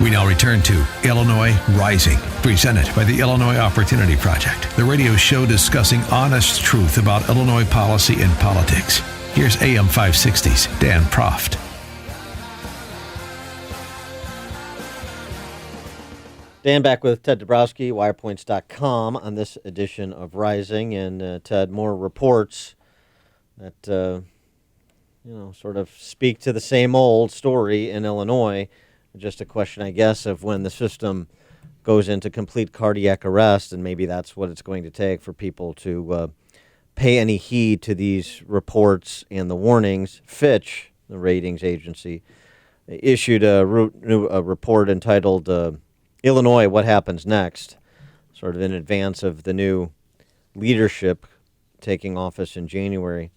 We now return to Illinois Rising, presented by the Illinois Opportunity Project, the radio show discussing honest truth about Illinois policy and politics. Here's AM 560's Dan Proft. Dan back with Ted Dabrowski, wirepoints.com, on this edition of Rising. And Ted, more reports that, sort of speak to the same old story in Illinois. Just a question, I guess, of when the system goes into complete cardiac arrest, and maybe that's what it's going to take for people to pay any heed to these reports and the warnings. Fitch, the ratings agency, issued a report entitled Illinois, What Happens Next, sort of in advance of the new leadership taking office in January,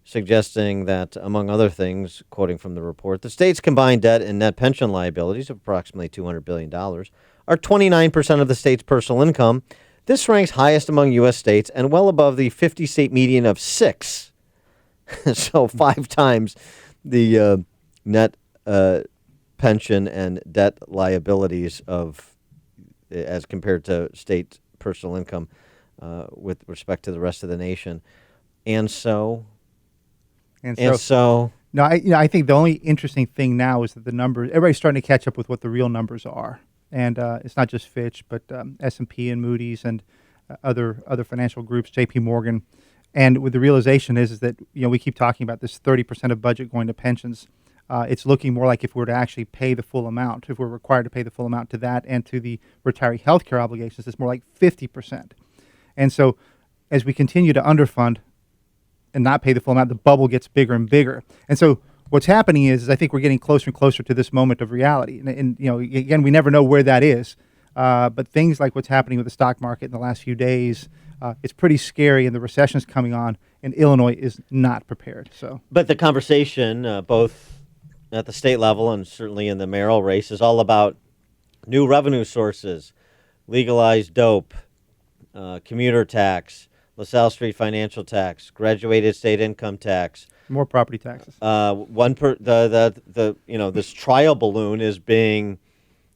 suggesting that, among other things, quoting from the report, the state's combined debt and net pension liabilities of approximately $200 billion are 29% of the state's personal income. This ranks highest among U.S. states and well above the 50-state median of 6. So 5 times the net pension and debt liabilities as compared to state personal income with respect to the rest of the nation. And so, no, I think the only interesting thing now is that the numbers, everybody's starting to catch up with what the real numbers are. And it's not just Fitch, but S&P and Moody's and other financial groups, J.P. Morgan. And with the realization is that, we keep talking about this 30% of budget going to pensions. It's looking more like if we were to actually pay the full amount, if we're required to pay the full amount to that and to the retiree health care obligations, it's more like 50%. And so as we continue to underfund and not pay the full amount, the bubble gets bigger and bigger. And so what's happening is I think we're getting closer and closer to this moment of reality. And again, we never know where that is. But things like what's happening with the stock market in the last few days, it's pretty scary, and the recession's coming on, and Illinois is not prepared. But the conversation, both at the state level and certainly in the mayoral race, is all about new revenue sources, legalized dope, commuter tax, LaSalle Street financial tax, graduated state income tax, more property taxes. This trial balloon is being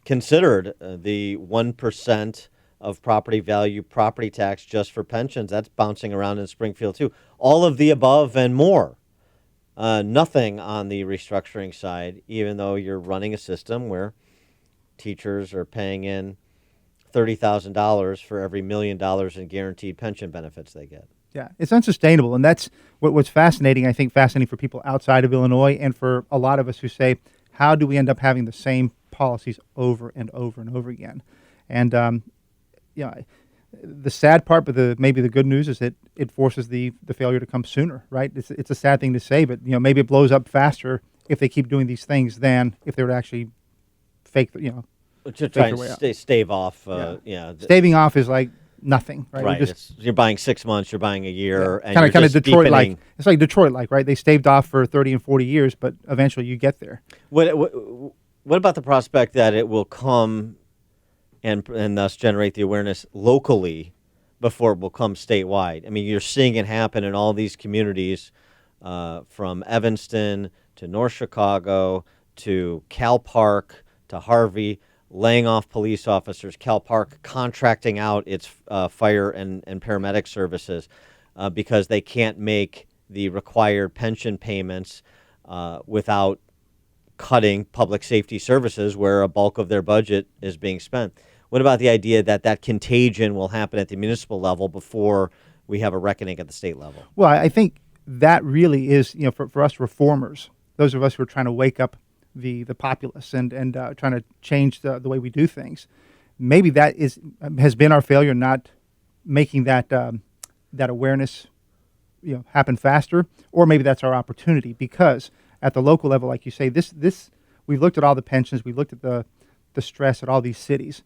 considered, the 1% of property value property tax just for pensions. That's bouncing around in Springfield too. All of the above and more. Nothing on the restructuring side, even though you're running a system where teachers are paying in $30,000 for every $1 million in guaranteed pension benefits they get. Yeah, it's unsustainable, and that's what's fascinating, I think, fascinating for people outside of Illinois and for a lot of us who say, how do we end up having the same policies over and over and over again? And, the sad part, but maybe the good news is that it forces the failure to come sooner, right? It's a sad thing to say, but, maybe it blows up faster if they keep doing these things than if they were to actually fake, to try and stave off. Staving off is like nothing, right? Right. You're buying 6 months, you're buying a year. Yeah. And kind of Detroit-like. It's like Detroit-like, right? They staved off for 30 and 40 years, but eventually you get there. What about the prospect that it will come and thus generate the awareness locally before it will come statewide? I mean, you're seeing it happen in all these communities, from Evanston to North Chicago to Cal Park to Harvey, laying off police officers, Cal Park contracting out its fire and paramedic services because they can't make the required pension payments without cutting public safety services where a bulk of their budget is being spent. What about the idea that contagion will happen at the municipal level before we have a reckoning at the state level? Well, I think that really is, for us reformers, those of us who are trying to wake up the populace and trying to change the way we do things. Maybe that has been our failure, not making that awareness happen faster, or maybe that's our opportunity, because at the local level, like you say, this we've looked at all the pensions, we looked at the stress at all these cities.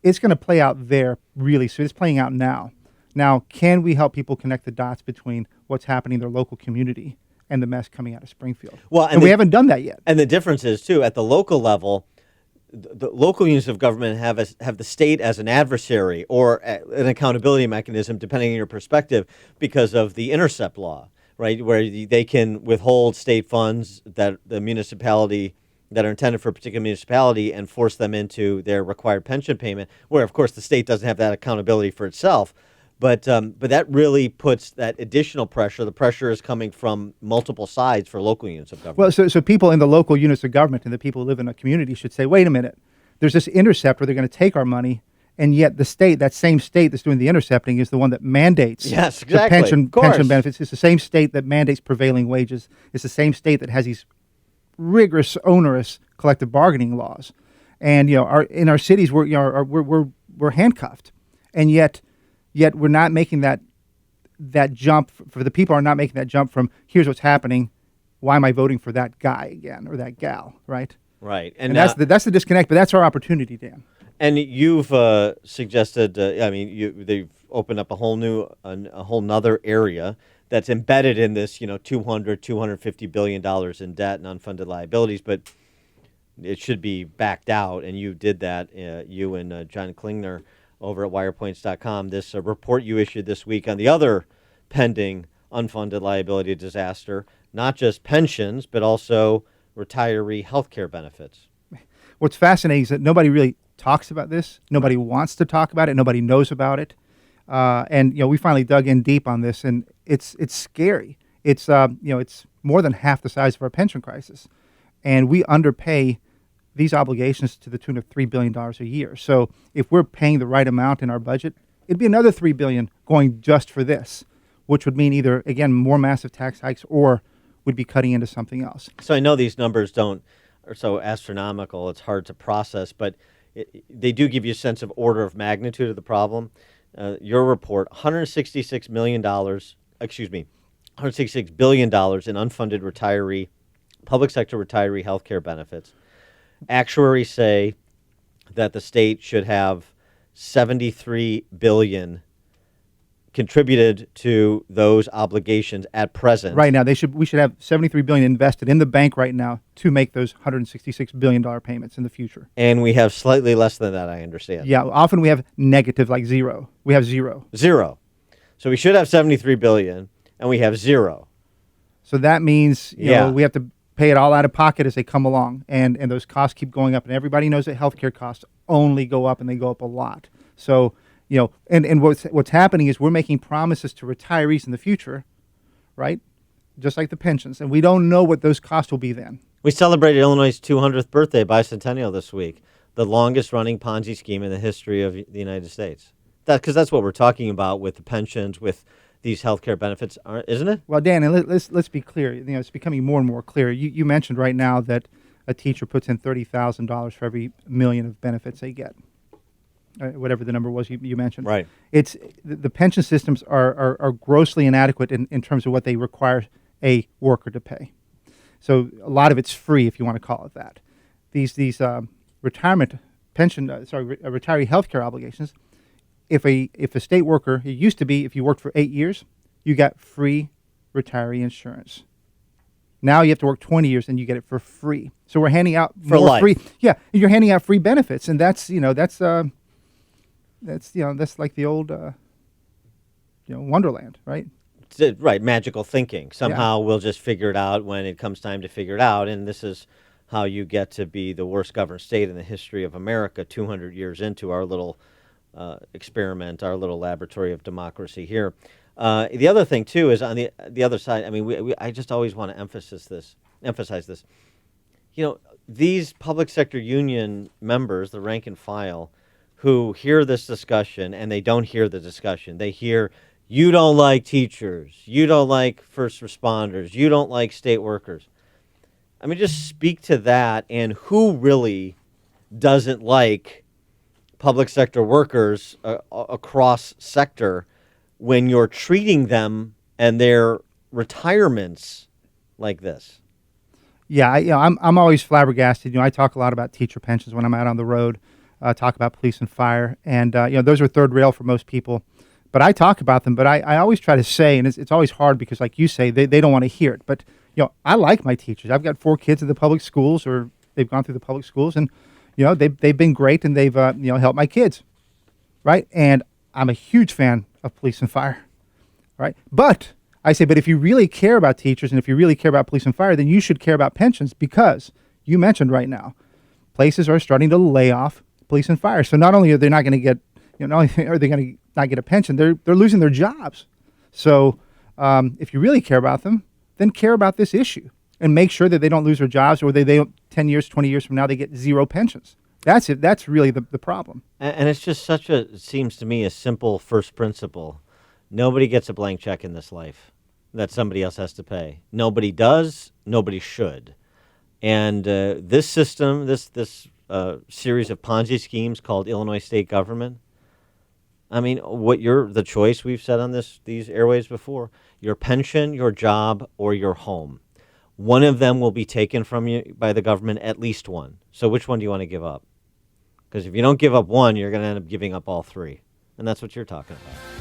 It's going to play out there really soon. It's playing out now. Now, can we help people connect the dots between what's happening in their local community and the mess coming out of Springfield? Well, and we haven't done that yet. And the difference is, too, at the local level, the local units of government have the state as an adversary or an accountability mechanism, depending on your perspective, because of the intercept law, right, where they can withhold state funds that the municipality that are intended for a particular municipality and force them into their required pension payment, where, of course, the state doesn't have that accountability for itself. But that really puts that additional pressure. The pressure is coming from multiple sides for local units of government. Well, so people in the local units of government and the people who live in a community should say, wait a minute, there's this intercept where they're going to take our money, and yet the state, that same state that's doing the intercepting, is the one that mandates Yes, the exactly. pension Of course. benefits. It's the same state that mandates prevailing wages. It's the same state that has these rigorous, onerous collective bargaining laws. And in our cities, we're handcuffed, and yet we're not making that jump. For the people are not making that jump from here's what's happening. Why am I voting for that guy again or that gal? Right. Right. And that's the disconnect. But that's our opportunity, Dan. And you've suggested, they've opened up a whole nother area that's embedded in this, $250 billion in debt and unfunded liabilities, but it should be backed out. And you did that, you and John Klingner over at wirepoints.com. This report you issued this week on the other pending unfunded liability disaster, not just pensions, but also retiree health care benefits. What's fascinating is that nobody really talks about this. Nobody wants to talk about it. Nobody knows about it. And we finally dug in deep on this, and it's scary. It's it's more than half the size of our pension crisis, and we underpay these obligations to the tune of $3 billion a year. So if we're paying the right amount in our budget, it'd be another $3 billion going just for this, which would mean either, again, more massive tax hikes or we'd be cutting into something else. So I know these numbers are so astronomical, it's hard to process, but they do give you a sense of order of magnitude of the problem. Your report, $166 billion in unfunded public sector retiree health care benefits. Actuaries say that the state should have $73 billion contributed to those obligations at present. Right now, we should have $73 billion invested in the bank right now to make those $166 billion payments in the future. And we have slightly less than that, I understand. Yeah, often we have negative, like zero. We have zero. Zero. So we should have $73 billion, and we have zero. So that means we have to pay it all out of pocket as they come along, and those costs keep going up. And everybody knows that healthcare costs only go up, and they go up a lot. So and what's happening is we're making promises to retirees in the future, right? Just like the pensions, and we don't know what those costs will be then. We celebrated Illinois' 200th birthday bicentennial this week, the longest-running Ponzi scheme in the history of the United States. Because that's what we're talking about with the pensions, with these healthcare benefits, isn't it? Well, Dan, and let's be clear. It's becoming more and more clear. You mentioned right now that a teacher puts in $30,000 for every million of benefits they get. Whatever the number was you mentioned. Right. It's the pension systems are grossly inadequate in terms of what they require a worker to pay. So a lot of it's free, if you want to call it that. These retirement pension, retiree health care obligations. If a state worker, it used to be if you worked for 8 years, you got free retiree insurance. Now you have to work 20 years and you get it for free. So we're handing out for more life. Free. Yeah, you're handing out free benefits, and that's like the old Wonderland, right? Right, magical thinking. Somehow we'll just figure it out when it comes time to figure it out, and this is how you get to be the worst governed state in the history of America 200 years into our little experiment, our little laboratory of democracy here. The other thing, too, is on the other side, I mean, I just always want to emphasize this. These public sector union members, the rank and file, who hear this discussion and they don't hear the discussion. They hear, you don't like teachers, you don't like first responders, you don't like state workers. I mean, just speak to that, and who really doesn't like public sector workers across sector when you're treating them and their retirements like this? Yeah, I'm always flabbergasted. I talk a lot about teacher pensions when I'm out on the road. Talk about police and fire, and those are third rail for most people. But I talk about them. But I always try to say, and it's always hard because, like you say, they don't want to hear it. But I like my teachers. I've got 4 kids in the public schools, or they've gone through the public schools, and they've been great, and they've helped my kids, right? And I'm a huge fan of police and fire, right? But I say, but if you really care about teachers and if you really care about police and fire, then you should care about pensions, because you mentioned right now. Places are starting to lay off police and fire. So not only are they not going to get, not only are they going to not get a pension, they're losing their jobs. So if you really care about them, then care about this issue and make sure that they don't lose their jobs, or they 10 years, 20 years from now, they get zero pensions. That's it. That's really the problem. And it's just it seems to me, a simple first principle. Nobody gets a blank check in this life that somebody else has to pay. Nobody does. Nobody should. And this system, this series of Ponzi schemes called Illinois state government, I mean, the choice we've said on these airways before, your pension, your job, or your home. One of them will be taken from you by the government, at least one. So which one do you want to give up? Because if you don't give up one, you're going to end up giving up all three. And that's what you're talking about.